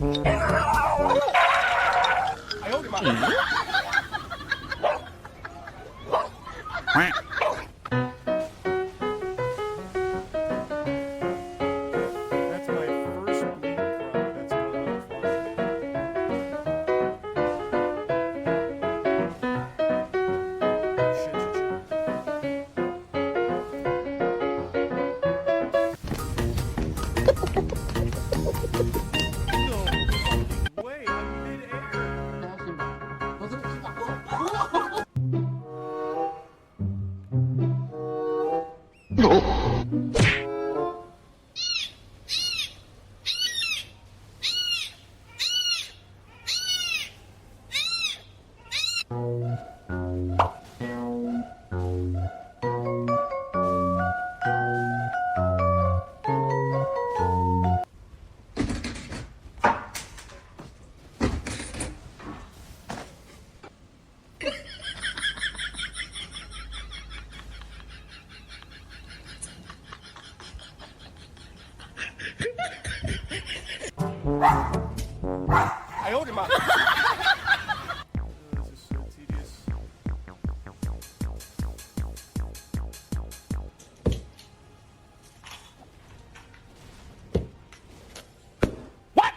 I hold him up. That's my first bleed pro. That's been a lot of fun. Shit. No way, I'm mid-air. I hold him up. This is so tedious. What?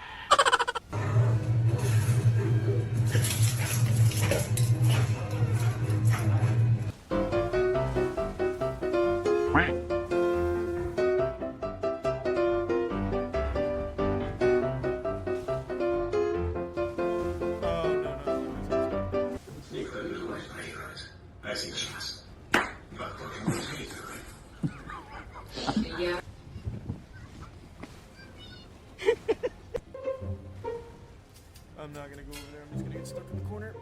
I'm not gonna go over there. I'm just gonna get stuck in the corner.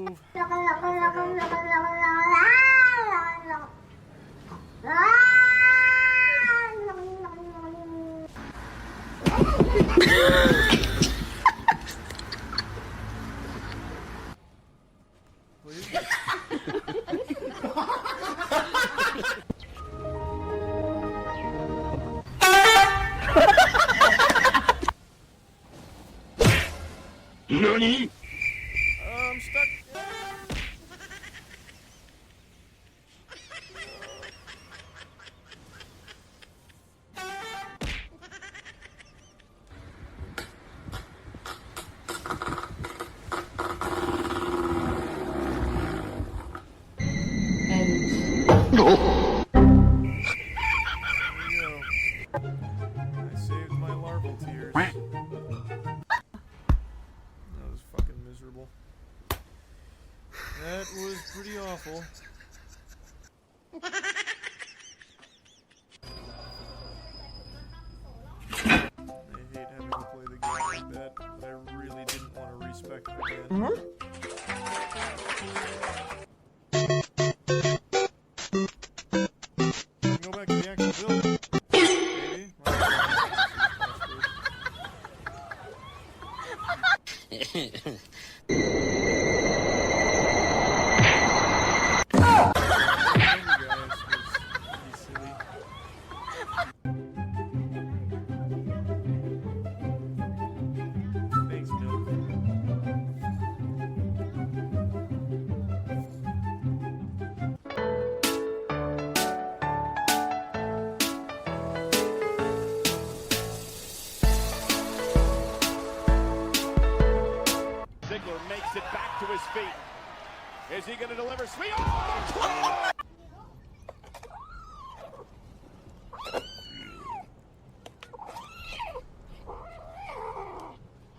Move. Please. NANI?! I'm stuck. No! There you go. I saved my larval tears. That was fucking miserable. That was pretty awful. I hate having to play the game like that, but I really didn't want to respec it again. Go back to the actual building. Maybe. Thanks, Milk. Ziggler makes it back to his feet. Is he going to deliver? Sweet. Oh!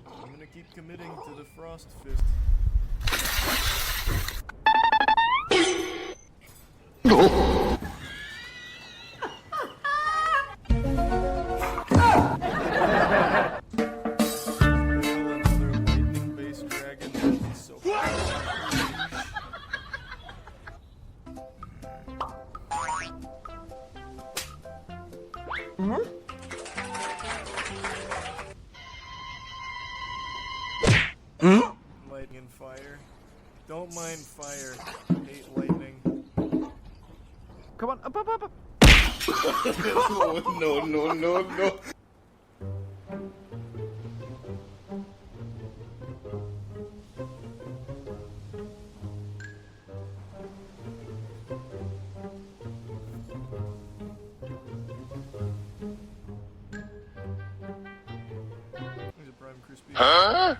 I'm gonna keep committing to the Frost Fist. No! Another lightning-based dragon. It's so Lightning and fire. Don't mind fire. Hate lightning. Come on, up. No. Huh?